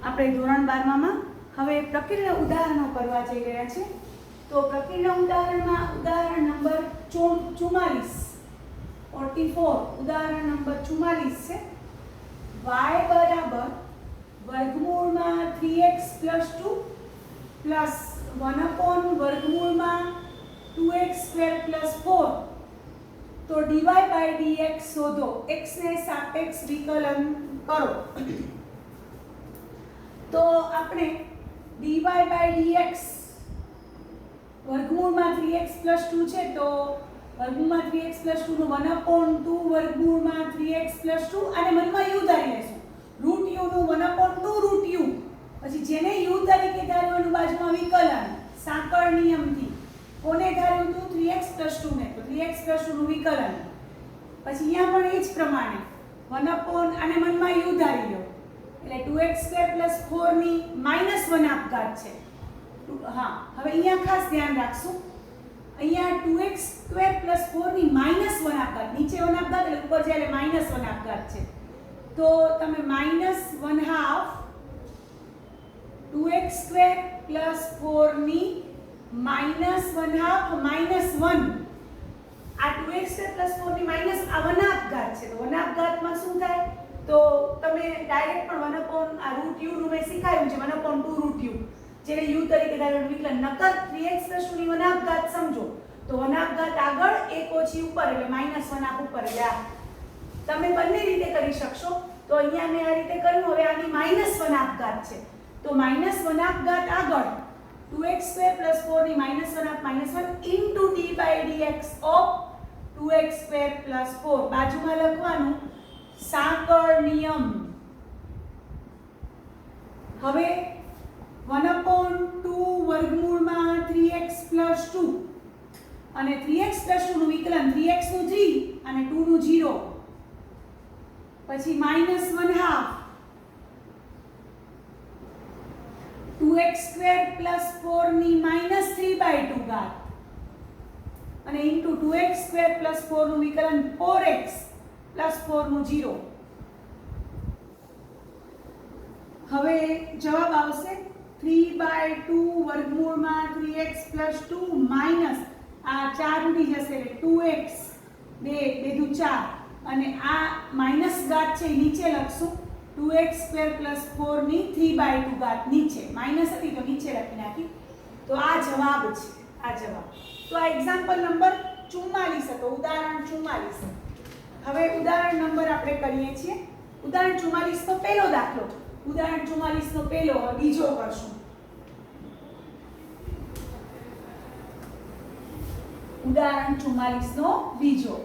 આપણે ધોરણ 12 માં હવે પ્રકીર્ણ ઉદાહરણો કરવા જઈ રહ્યા છે। તો પ્રકીર્ણ ઉદાહરણમાં ઉદાહરણ નંબર 44 ઉદાહરણ નંબર 44 છે। y બરાબર વર્ગમૂળમાં 3x + 2 પ્લસ 1 વર્ગમૂળમાં 2x સ્ક્વેર પ્લસ 4 તો dy/dx શોધો। x ને સાપેક્ષ વિકલન કરો। તો આપણે dy/dx વર્ગમૂળમાં 3x + 2 છે તો વર્ગમૂળમાં 3x + 2 નું 1/2 વર્ગમૂળમાં 3x + 2 અને મનમાં u ધારી લેશું। √u નું 1/2 √u પછી જેને u તરીકે ધારવાનું બાજુમાં વિકલન સાંકળ નિયમથી કોને ધાર્યું હતું 3x + 2 ને તો 3x + 2 નું વિકલન પછી અહીંયા પણ એ જ પ્રમાણે 1/, અને મનમાં u ધારી લો એટલે 2x² + 4 ની -1/2 છે। હા, હવે અહીંયા ખાસ ધ્યાન રાખશું, અહીંયા 2x² + 4 ની -1/2 નીચે 1/2 એટલે ઉપર જાય એટલે -1/2 છે। તો તમે -1/2 2x² + 4 ની -1/2 -1 આ 2x² + 4 ની -1/2 છે તો 1/2 માં શું થાય તો તમે ડાયરેક્ટ પણ 1/√u નું મેં શીખાયું છે 1/2 √u જેને u તરીકે ધારવાનું વિકલન નકર 3x + 2 ની 1/2 સમજો તો 1/2 આગળ 1 ઓછી ઉપર એટલે -1/2 ઉપર એટલે આ તમે બંને રીતે કરી શકશો। તો અહીંયા મેં આ રીતે કર્યું, હવે આની -1/2 છે તો -1/2 આગળ 2x² + 4 ની -1/1 dy/dx of 2x² + 4 બાજુમાં લખવાનું સાંકળ નિયમ। હવે 1/2 વર્ગમૂળમાં 3x + 2 અને 3x + 2 નું વિકલન 3x નું 3 અને 2 નું 0 પછી -1/2 2x² + 4 ની -3/2 ઘાત અને ઇન્ટુ 2x² + 4 નું વિકલન 4x + 4 નું 0। હવે જવાબ આવશે 3/2 વર્ગમૂળમાં 3x + 2 માઈનસ આ 4 ઉડી જશે એટલે 2x 2 2 4 અને આ માઈનસ ઘાત છે નીચે લખશું 2x² + 4 ની 3/2 ઘાત નીચે માઈનસ હતી તો નીચે લખી નાખી। તો આ જવાબ છે, આ જવાબ। તો આ એક્ઝામ્પલ નંબર 44 હતો, ઉદાહરણ 44। હવે ઉદાહરણ નંબર આપણે કરીએ છીએ ઉદાહરણ 44 નો પહેલો દાખલો, ઉદાહરણ 44 નો પહેલો, હવે બીજો કરશું। ઉદાહરણ 44 નો બીજો।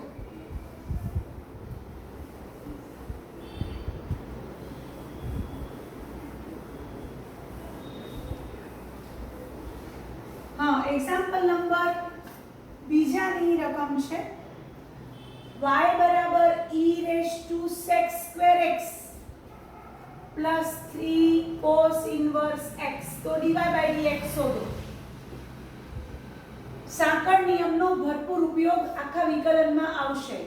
હા, એક્ઝામ્પલ નંબર બીજાની રકમ છે y બરાબર e⁻⁴x plus 3 cos inverse x તો dy/dx શોધો। સાંકળ નિયમનો ભરપૂર ઉપયોગ આખા વિકલનમાં આવશે।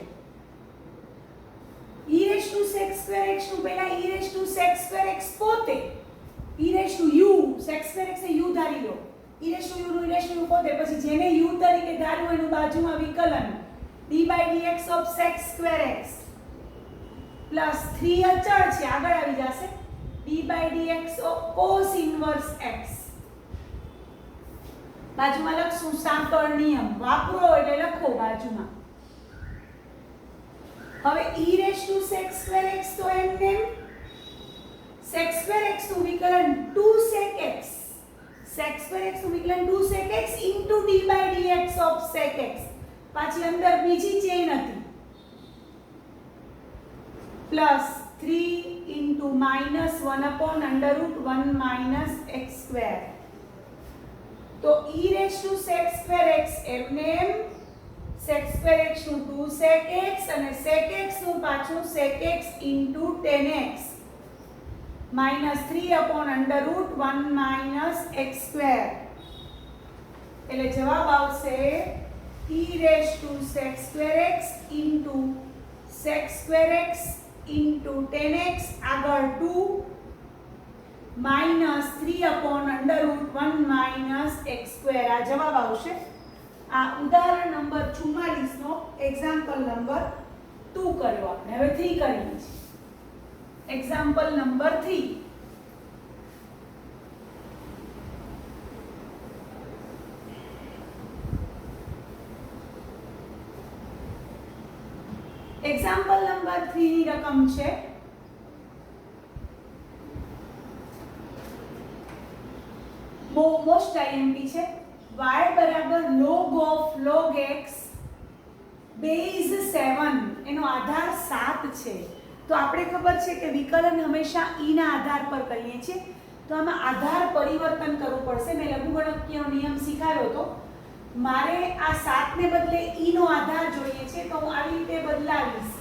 e⁻⁴x નું પહેલા e⁻⁴x પોતે e⁻u sec²x ને u ધારી લો, e⁻u નું e⁻u પોતે પછી જેને u તરીકે ધાર્યું એનું બાજુમાં વિકલન dy/dx of sec²x પ્લસ 3 અચળ છે આગળ આવી જશે dy/dx of cos inverse x બાજુમાં લખશું સાંકળ નિયમ વાપરો એટલે લખો બાજુમાં। હવે e⁻⁴x તો એમને sec²x નું વિકલન 2sec x sec²x નું વિકલન 2sec x dy/dx of sec x પાછી અંદર બીજી ચેઇન હતી પ્લસ 3 -1/√1 - x²। તો e⁻⁴x એમને sec²x નું 2sec x અને sec x નું પાછું sec x tan x -3/√1 - x²। એટલે જવાબ આવશે e⁻⁴x sec²x tan x આગળ 2 -3/√1 - x². આ જવાબ આવશે. આ ઉદાહરણ નંબર 44 નો એક્ઝામ્પલ નંબર 2 કર્યો આપણે. હવે 3 કરીએ છીએ. Example number 3. એક્ઝામ્પલ નંબર 3 ની રકમ છે મોસ્ટ આઈએમપી છે. y બરાબર log x બેઝ 7 એનો આધાર 7 છે. તો આપણે ખબર છે કે વિકલન હંમેશા e ના આધાર પર કરીએ છીએ. તો આમાં આધાર પરિવર્તન કરવું પડશે. મેં લઘુગણકીયનો નિયમ શીખાવ્યો હતો. મારે આ 7 ને બદલે e નો આધાર જોઈએ છે, તો હું આવી રીતે બદલાવીશ.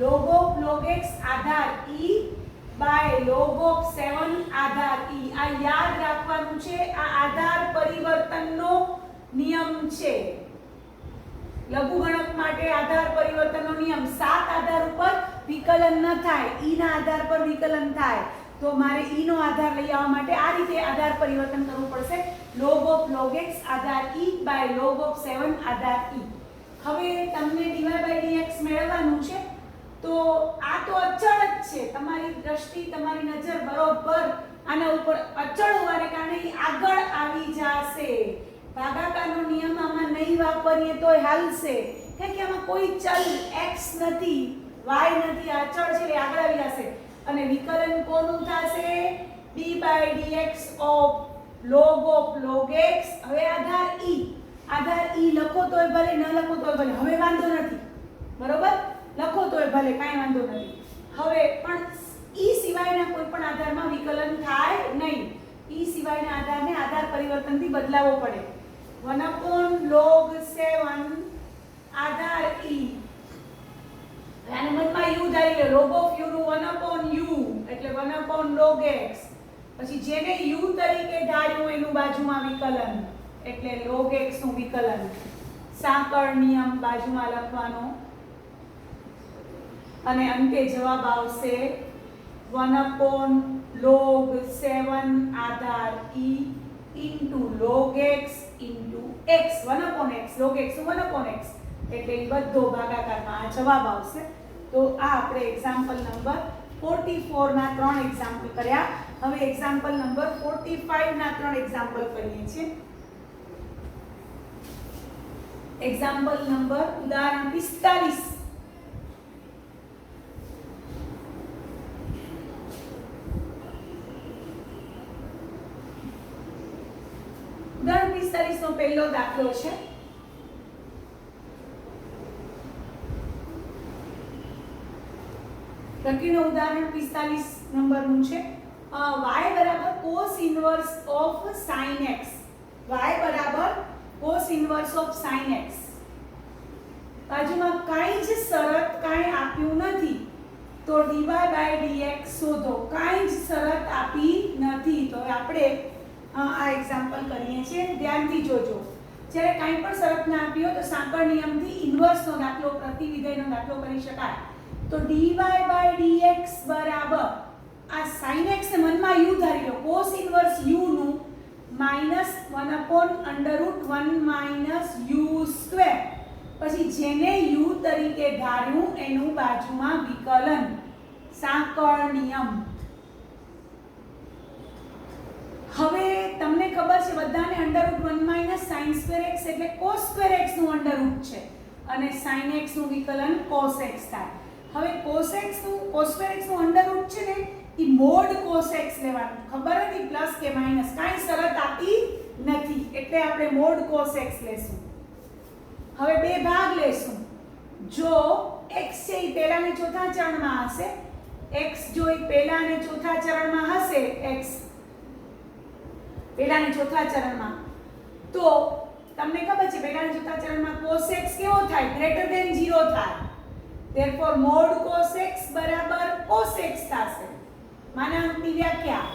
log x આધાર e બાય log 7 આધાર e. આ યાદ રાખવાનું છે. આ આધાર પરિવર્તનનો નિયમ છે. લઘુગણક માટે આધાર પરિવર્તનનો નિયમ 7 આધાર ઉપર વિકલન ન થાય, e ના આધાર પર વિકલન થાય. તો મારે e નો આધાર લઈ આવવા માટે આ રીતે આધાર પરિવર્તન કરવું પડશે. log x આધાર e બાય log 7 આધાર e. હવે તમને dy/dx મેળવવાનું છે. તો આ તો અચળ જ છે. તમારી દ્રષ્ટિ, તમારી નજર બરોબર આના ઉપર અચળ હોવાને કારણે આગળ આવી જશે. ભાગાકારનો નિયમ આમાં નહીં વાપરીએ તોય હાલશે, કારણ કે આમાં કોઈ ચલ x નથી, y નથી, અચળ છે એટલે આગળ આવી જશે. અને વિકલન કોનું થશે? d/dx of log x. હવે આધાર e લખો તોય ભલે, ન લખો તોય ભલે, હવે વાંધો નથી. બરોબર, લખો તોય ભલે, કાંઈ વાંધો નથી. હવે પણ e સિવાયના કોઈ પણ આધારમાં વિકલન થાય નહીં. e સિવાયના આધારને આધાર પરિવર્તનથી બદલાવવો પડે. 1/log 7 આધાર e. આને મનમાં u Dhari law. log of u નું 1/u એટલે 1/log x. પછી જેને u તરીકે ધાર્યું એનું બાજુમાં વિકલન એટલે log x નું વિકલન. સાંકળ નિયમ બાજુમાં લખવાનો અને અંતે જવાબ આવશે 1/log 7 આધાર e into log x into x. 1/x log x નું 1/x એટલે એ બધો ભાગાકારમાં આ જવાબ આવશે. તો આ આપણે એક્ઝામ્પલ નંબર 44 ના 3 એક્ઝામ્પલ કર્યા. હવે એક્ઝામ્પલ નંબર 45 ના 3 એક્ઝામ્પલ કરીએ છીએ. એક્ઝામ્પલ નંબર ઉદાહરણ 45. ઉદાહરણ 45 નો પહેલો દાખલો છે. લખીનો ઉદાહરણ 45 નંબરનું છે. y બરાબર cos inverse of sin x. y બરાબર cos inverse of sin x. બાજુમાં કાંઈ જ શરત કાંઈ આપ્યું નથી, તો dy/dx શોધો. કાંઈ જ શરત આપી નથી. તો આપણે આ એક્ઝામ્પલ કરીએ છીએ. ધ્યાનથી જોજો. જ્યારે કાંઈ પણ શરત ના આપી હોય તો સાંકળ નિયમથી ઇન્વર્સનો દાખલો, પ્રતિવિધેયનો દાખલો કરી શકાય. તો dy/dx બરાબર આ sin x ને મનમાં u ધારી લો. cos ઇન્વર્સ u નું -1/√1 - u². પછી જેને u તરીકે ધાર્યું એનું બાજુમાં વિકલન. સાંકળ નિયમ. હવે તમને ખબર છે બધાને √1 - sin²x એટલે cos²x નું અંડરરૂટ છે અને sin x નું વિકલન cos x થાય. હવે cos² x નું અંડરરૂટ છે ને, એ મોડ cos x લેવાનું. ખબર હતી પ્લસ કે માઈનસ, કાંઈ શરત આપી નથી એટલે આપણે મોડ cos x લેશું. હવે બે ભાગ લેશું. જો x છે એ પહેલા અને ચોથા ચરણમાં હશે, x જો એ પહેલા અને ચોથા ચરણમાં હશે, x પહેલા અને ચોથા ચરણમાં, તો તમને ખબર છે પહેલા અને ચોથા ચરણમાં cos x કેવો થાય? ગ્રેટર ધેન 0 થાય. therefore mod cos x બરાબર cos x થશે. માનાંકની વ્યાખ્યા.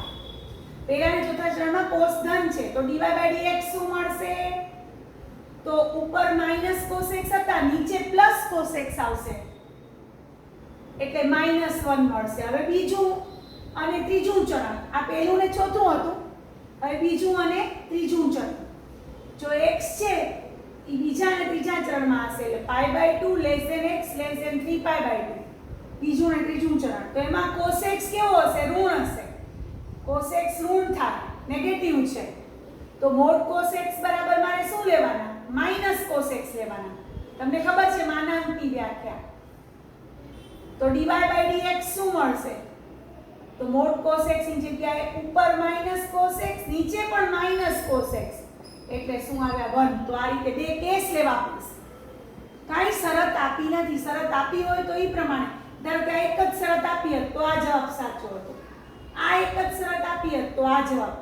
પહેલા અને ચોથા ચરણમાં cos ધન છે તો dy/dx શું મળશે? તો ઉપર માઈનસ cos x હતા, નીચે પ્લસ cos x આવશે એટલે -1 મળશે. હવે બીજું અને ત્રીજું ચરણ. આ પહેલું ને ચોથું હતું, હવે બીજું અને ત્રીજું ચરણ. જો x છે એ બીજા અને ત્રીજા ચરણમાં હશે, એટલે π/2 x < 3π/2, બીજું અને ત્રીજું ચરણ. તો એમાં cos x કેવો હશે? ઋણ હશે. cos x ઋણ થાય, નેગેટિવ છે. તો mod cos x બરાબર મારે શું લેવાના? માઈનસ cos x લેવાના. તમને ખબર છે માનાંકની વ્યાખ્યા. તો dy/dx શું મળશે? તો mod cos x ની જગ્યાએ ઉપર માઈનસ cos x, નીચે પણ માઈનસ cos x, એટલે શું આવ્યા? 1. તો આ રીતે બે કેસ લેવા પડશે. કાંઈ શરત આપી નથી. શરત આપી હોય તો એ પ્રમાણે, ધારો કે એક જ શરત આપી હોત તો આ જવાબ સાચો હતો, આ એક જ શરત આપી હોત તો આ જવાબ.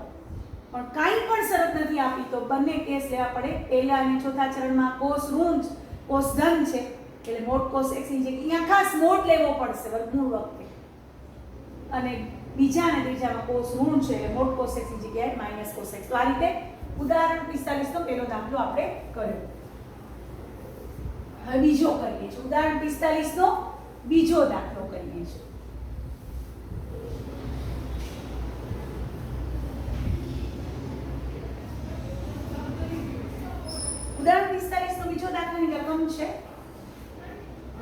પણ કાંઈ પણ શરત નથી આપી તો બંને કેસ લેવા પડે. પહેલા અને ચોથા ચરણમાં cos ઋણ, cos ધન છે, એટલે mod cos x ની જગ્યાએ અહીંયા ખાસ મોડ લેવો પડશે વર્ગમૂળ વખતે, અને બીજા અને ત્રીજામાં cos ઋણ છે એટલે mod cos x ની જગ્યાએ માઈનસ cos x. તો આ રીતે ઉદાહરણ 45 નો પહેલો દાખલો આપણે કર્યો. હવે બીજો કરીએ છીએ. ઉદાહરણ 45 નો બીજો દાખલો કરીએ છીએ. ઉદાહરણ 45 નો બીજો દાખલાની રકમ છે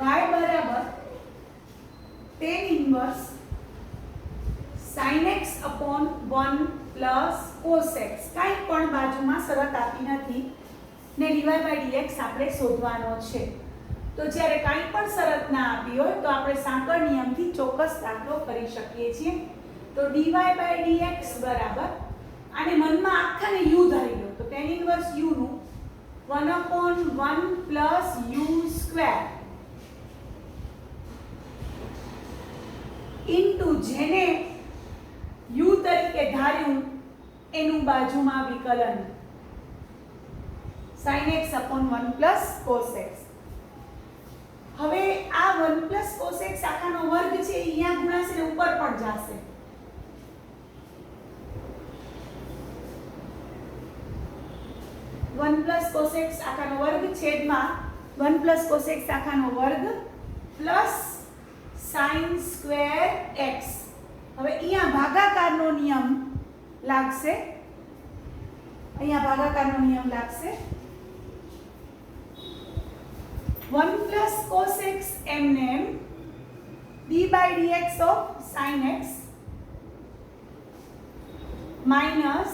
y બરાબર tan inverse sin x upon 1 plus cos x. કાંઈ પણ બાજુમાં શરત આપી નથી ને dy/dx આપણે શોધવાનો છે. તો જ્યારે કાંઈ પણ શરત ના આપી હોય તો આપણે સાંકળ નિયમથી ચોક્કસ દાખલો કરી શકીએ છીએ. તો dy/dx બરાબર, આને મનમાં આખાને u ધારી લો, તો tan inverse u નું 1/1 plus u square ઇન્ટુ જેને u તરીકે ધાર્યું એનું બાજુમાં વિકલન sin x upon 1 plus cos x. હવે આ 1 plus cos x આખાનો વર્ગ છે અહીંયા ગુણાશે ને ઉપર પણ જશે. वन प्लस cos x આખાનો વર્ગ છેદમાં 1 plus cos x આખાનો વર્ગ પ્લસ sin સ્ક્વેર x. હવે અહીંયા ભાગાકારનો નિયમ લાગશે, અહીંયા ભાગાકારનો નિયમ લાગશે. 1 plus cos x એમને d/dx of sin x minus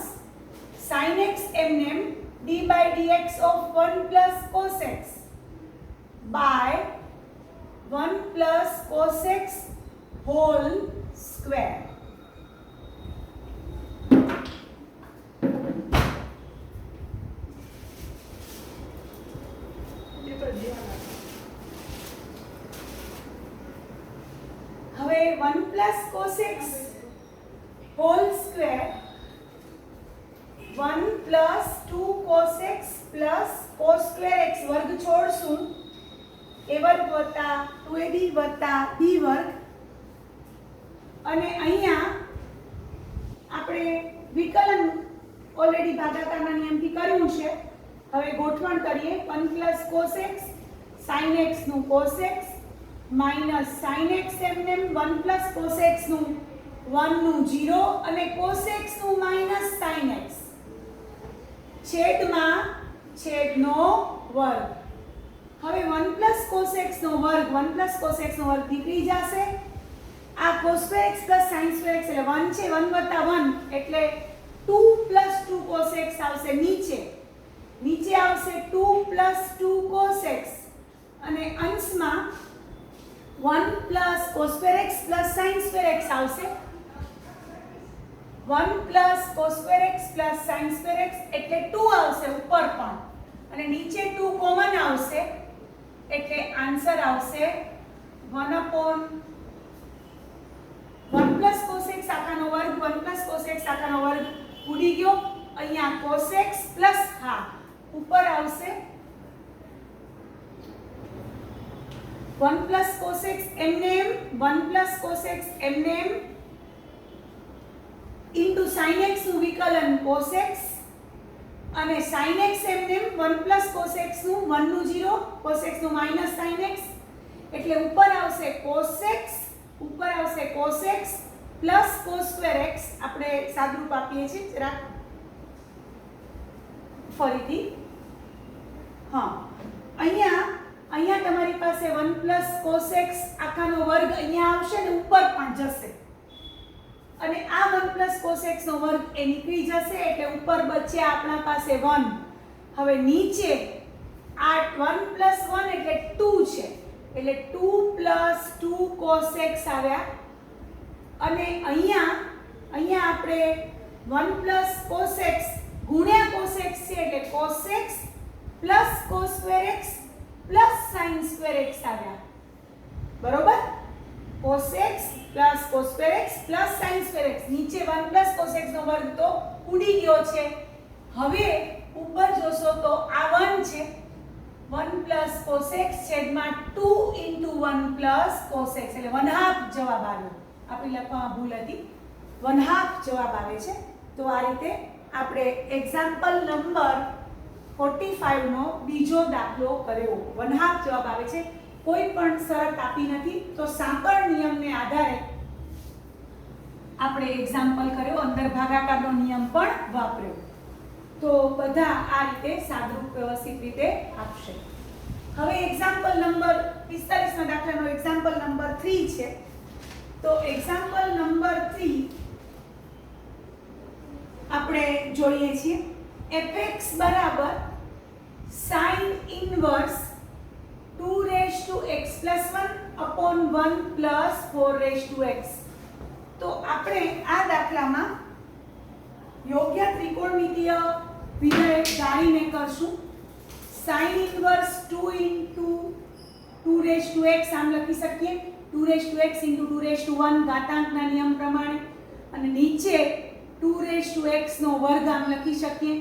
sin x એમને d/dx of 1 plus cos x by 1 plus cos x whole square. હવે 1 plus cos x whole square 1 plus 2 cos x plus cos square x વર્ગ છોડશું, a વર્ગ વત્તા 2ab વત્તા b વર્ગ, અને અહીંયા આપણે વિકલન ઓલરેડી ભાગાકારના નિયમથી કર્યું છે. હવે ગોઠવણ કરીએ. 1 plus cos x sin x નું cos x minus sin x એમને 1 plus cos x નું 1 નું 0 અને cos x નું minus sin x છેદમાં છેદનો વર્ગ. હવે 1 plus cos x નો વર્ગ 1 plus cos x નો વર્ગ નીકળી જશે. આ cos square x plus sin square x એટલે 1 છે, 1 વત્તા 1 એટલે 2 plus 2 cos x આવશે નીચે. નીચે આવશે 2 plus 2 cos x અને અંશમાં 1 plus cos square x plus sin square x આવશે. 1 plus cos square x plus sin square x એટલે 2 આવશે ઉપર પણ, અને નીચે 2 કોમન આવશે એટલે આન્સર આવશે 1 plus cos x આખાનો વર્ગ 1 plus cos x આખાનો વર્ગ ઉડી ગયો. અહીંયા cos x plus હાફ ઉપર આવશે 1 plus cos x એમને 1 plus cos x એમને into sin x નું વિકલન cos x અને sin x એમને 1 plus cos x નું 1 નું 0 cos x નું minus sin x એટલે ઉપર આવશે cos x, ઉપર આવશે cos x plus cos square x આપણે સાદુરૂપ આપીએ છીએ જરા ફરીથી હા અહીંયા તમારી પાસે 1 cos x આખાનો વર્ગ અહીંયા આવશે ને ઉપર પણ જશે અને આ 1 cos x નો વર્ગ એ નીકળી જશે એટલે ઉપર બચે આપણા પાસે 1 હવે નીચે આ 1 + 1 એટલે 2 છે એટલે 2 + 2 cos x આવ્યા અને અહીંયા આપણે 1 cos x ગુણ્યા cos x છે એટલે cos x + cos square x + sin square x આવ્યા બરોબર cos x + cos square x + sin square x નીચે 1 + cos x નો વર્ગ તો ઉડી ગયો છે હવે ઉપર જોશો તો આ 1 છે 1 + cos x છેદમાં 2 * 1 + cos x એટલે 1/2 જવાબ આવ્યો આપણી લખવામાં ભૂલ હતી 1/2 જવાબ આવે છે તો આ રીતે આપણે એક્ઝામ્પલ નંબર 45 નો બીજો દાખલો કર્યો 1/2 જવાબ આવે છે કોઈ પણ શરત આપી નથી તો સાંકળ નિયમને આધારે આપણે એક્ઝામ્પલ કર્યો અંદર ભાગાકારનો નિયમ પણ વાપર્યો તો બધા આ રીતે સાદુરૂપ વ્યવસ્થિત રીતે આપશે હવે એક્ઝામ્પલ નંબર 45 ના દાખલાનો એક્ઝામ્પલ નંબર 3 છે તો એક્ઝામ્પલ નંબર 3 આપણે જોઈએ છીએ fx sin inverse 2x + 1/1 + 4x તો આપણે આ દાખલામાં યોગ્ય ત્રિકોણમિતીય વિધેય જાણીને કરશું sin inverse 2 * 2x આમ લખી શકીએ 2x * 2 ઘાતાંકના નિયમ પ્રમાણે અને નીચે 2x નો વર્ગ આમ લખી શકીએ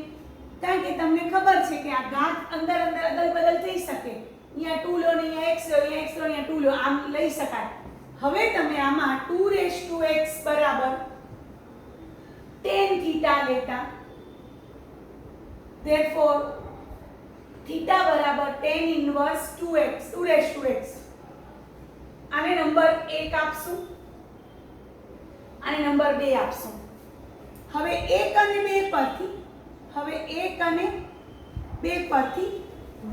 કારણ કે તમને ખબર છે કે આ ઘાત અંદર અદલ-બદલ થઈ શકે અહીંયા 2 લો ને અહીંયા x લો અહીંયા x લો અહીંયા 2 લો આમ લઈ શકાય હવે તમે આમાં 2x tan theta લેતા therefore theta tan inverse 2x આને નંબર 1 આપશું આને નંબર 2 આપશું હવે 1 અને 2 પરથી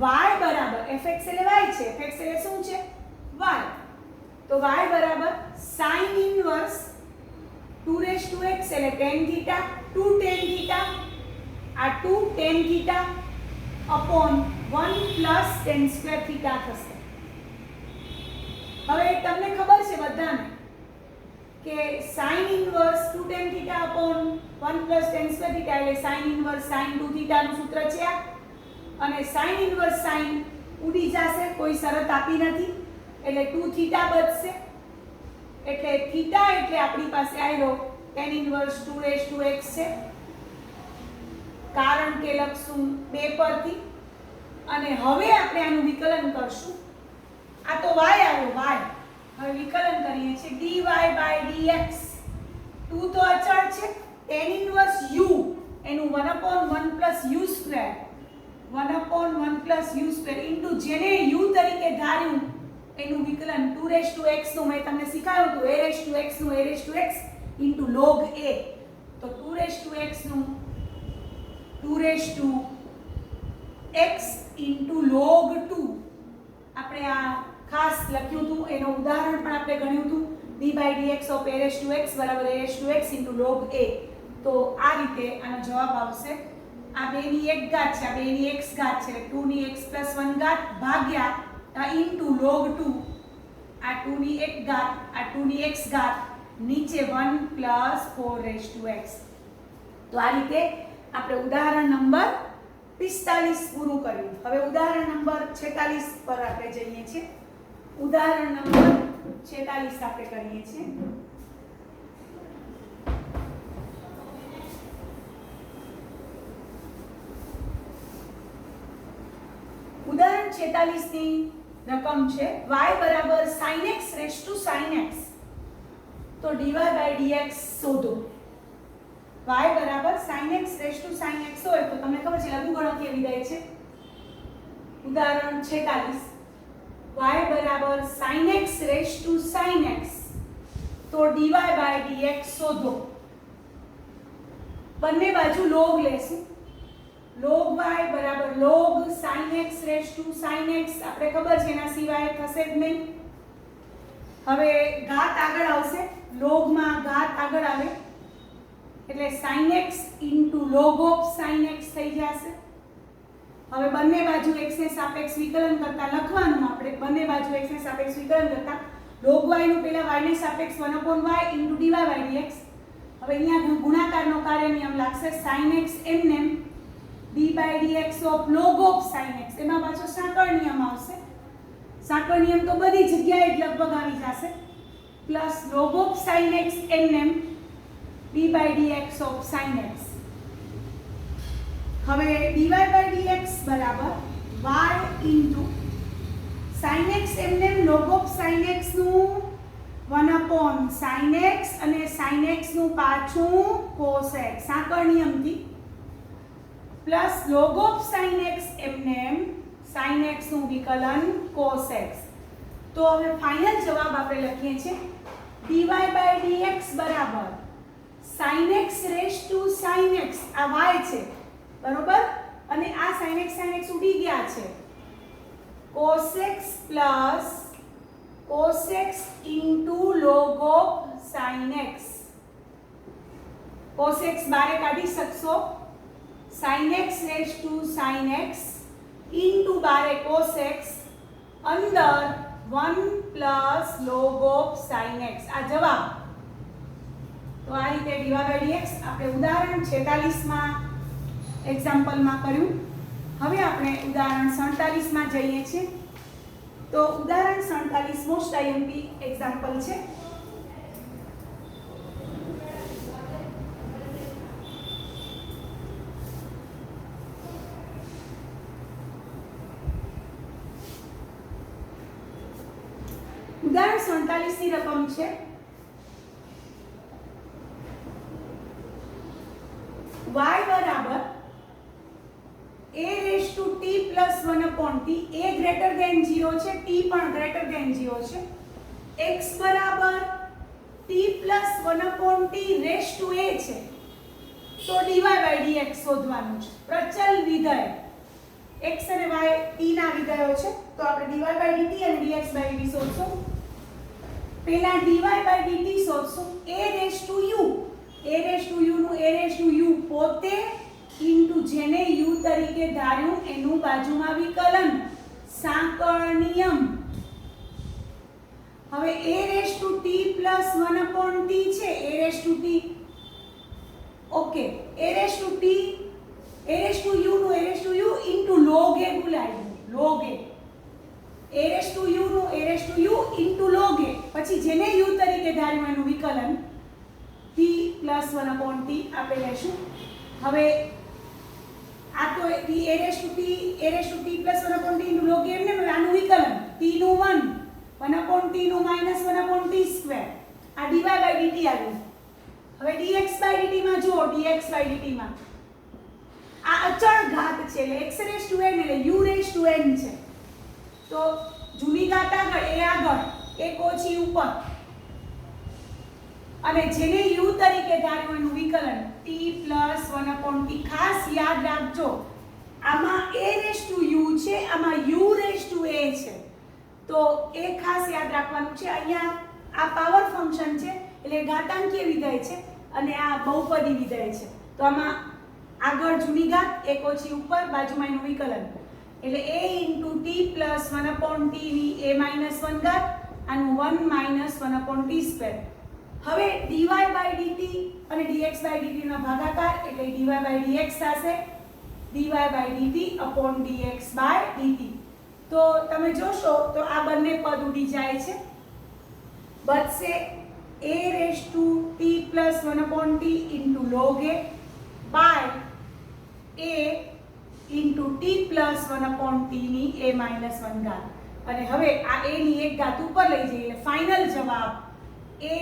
y બરાબર fx એટલે y છે fx એટલે શું છે y તો y બરાબર sin inverse 2x એટલે tan theta 2 tan theta આ 2 tan theta upon 1 plus tan square theta થશે હવે તમને ખબર છે બધાને કે sin inverse 2 tan theta upon 1 plus tan square theta એટલે sin inverse sin 2 theta નું સૂત્ર છે આ અને sin inverse sin ઉડી જશે કોઈ શરત આપી નથી એટલે 2 theta બચશે એટલે theta એટલે આપણી પાસે આવ્યો tan inverse 2x છે કારણ કે લખશું 2 પરથી અને હવે આપણે આનું વિકલન કરશું આ તો y આવ્યો y હવે વિકલન કરીએ છીએ dy/dx 2 તો અચળ છે tan inverse u એનું 1/1 + u² 1/1 + u² ઇન્ટુ જેને u તરીકે ધાર્યું એનું વિકલન 2x નું મેં તમને શીખવાડ્યું હતું a⁴ નું a⁴x ઇન્ટુ log a તો 2x નું 2x ઇન્ટુ log 2 આપણે આ ખાસ લખ્યું હતું એનો ઉદાહરણ પણ આપણે ગણ્યું હતું d/dx of a⁴x a⁴x into log a તો આ રીતે આનો જવાબ આવશે આ 2 ની 1 ઘાત છે આ 2 ની x ઘાત છે 2 ની x + 1 ઘાત ભાગ્યા આ ઇન્ટુ log 2 આ 2 ની 1 ઘાત આ 2 ની x ઘાત નીચે 1 + 4x તો આ રીતે આપણે ઉદાહરણ નંબર 45 પૂરું કર્યું હવે ઉદાહરણ નંબર 46 પર આપણે જઈએ છીએ ઉદાહરણ નંબર 46 આપણે કરીએ છીએ ઉદાહરણ 46 ની રકમ છે y sin x sin x તો dy/dx શોધો y sin x sin x હોય તો તમને ખબર છે લઘુગણકીય વિધેય છે ઉદાહરણ 46 y sin x sin x તો dy by dx શોધો. બંને બાજુ log લેશું. log y બરાબર log sin x raise to sin x, આપણે ખબર છે એના સિવાય થશે જ નહીં. હવે ઘાત આગળ આવશે, log માં ઘાત આગળ આવે એટલે sin x log of sin x થઈ જશે. હવે બંને બાજુ x ને સાપેક્ષ વિકલન કરતા લખવાનું આપણે, બંને બાજુ x ને સાપેક્ષ વિકલન કરતા log y નું પહેલા y ને સાપેક્ષ 1/y dy by dx. હવે અહીંયા ગુણાકારનો કાર્ય નિયમ લાગશે sin x એમને d by dx of log of sin x. એમાં પાછો સાંકળ નિયમ આવશે. સાંકળ નિયમ તો બધી જગ્યાએ જ લગભગ આવી જશે. Plus log of sin x એમને d by dx of sin x. હવે dy by dx બરાબર y into sin x એમને log of sin x નું 1/sin x અને sin x નું પાછું cos x સાંકળ નિયમથી, plus log of sin x એમને sin x નું વિકલન cos x. તો હવે ફાઇનલ જવાબ આપણે લખીએ છીએ dy by dx બરાબર sin x raise to sin x, આ y છે બરોબર, અને આ sin x ઉડી ગયા છે, cos x plus cos x into log of sin x. cos x બારે કાઢી શકશો, sin x raise to sin x into બારે cos x અંદર 1 plus log of sin x. આ જવાબ. તો આ રીતે dy by dx આપણે ઉદાહરણ 46 માં એક્ઝામ્પલમાં કર્યું. હવે આપણે ઉદાહરણ 47 માં જઈએ છીએ. તો ઉદાહરણ 47 મોસ્ટ આઈએમપી એક્ઝામ્પલ છે. ઉદાહરણ 47 ની રકમ છે y બરાબર a raise to t plus 1/t. a greater than 0 છે, t પણ ગ્રેટર ધેન 0 છે. x બરાબર t plus 1/t raise to a છે. તો dy by dx શોધવાનું છે. પ્રચલ વિધેય x અને y t ના વિધેયો છે, તો આપણે dy by dt અને dx by dt શોધશું. પહેલા dy by dt શોધશું. a raise to u, a raise to u નું a રેઝ ટુ u પોતે ઇન્ટુ જેને u તરીકે ધાર્યું એનું બાજુમાં વિકલન, સાંકળ નિયમ. હવે a raise to t plus 1/t છે, a raise to t okay, a raise to t a raise to u નું a raise to u into log a બોલાવ્યું, log a. a raise to u નું a raise to u into log a, પછી જેને u તરીકે ધાર્યું એનું વિકલન t plus 1/t આપણે લેશું. હવે આ તો a raise to t plus 1/t into log a એમને આનું વિકલન t નું 1 1/t નું માઈનસ 1/t સ્ક્વેર. આ dy by dt આવ્યું. હવે dx by dt માં જુઓ, dx by dt માં આ અચળ ઘાત છે એટલે x રેઝ ટુ n એટલે u રેઝ ટુ n છે. તો જૂની ઘાત આગળ, a આગળ, એક ઓછી ઉપર, અને જેને u તરીકે ધાર્યું એનું વિકલન t પ્લસ 1/t. ખાસ યાદ રાખજો આમાં a રેઝ ટુ u છે, આમાં u રેઝ ટુ a છે, તો એ ખાસ યાદ રાખવાનું છે. અહીંયા આ પાવર ફંક્શન છે એટલે ઘાતાંકીય વિધેય છે અને આ બહુપદી વિધેય છે. તો આમાં આગળ જૂની ઘાત, એક ઓછી ઉપર, બાજુમાં એનું વિકલન એટલે a into t plus 1/t ની a માઇનસ 1 ઘાત, આનું 1 માઇનસ 1/t સ્ક્વેર. હવે dy by dt અને dx by dt નો ભાગાકાર એટલે dy by dx થશે dy by dt upon dx by dt. તો તમે જોશો તો આ બંને પદ ઉડી જાય છે, બચશે a raise to t plus 1/t into log a by a into t plus 1/t ની a માઇનસ 1 ઘાત. અને હવે આ a ની એક ઘાત ઉપર લઈ જઈએ એટલે ફાઇનલ જવાબ a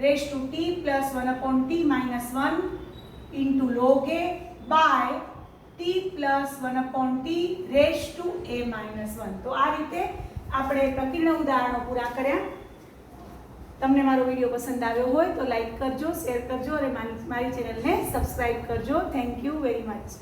raise to t plus 1/t minus 1 into log a by t plus 1/t raise to a minus 1. તો આ રીતે આપણે પ્રકીર્ણ ઉદાહરણો પૂરા કર્યા. તમને મારો વિડીયો પસંદ આવ્યો હોય તો લાઈક કરજો, શેર કરજો અને મારી ચેનલને સબસ્ક્રાઈબ કરજો. Thank you very much.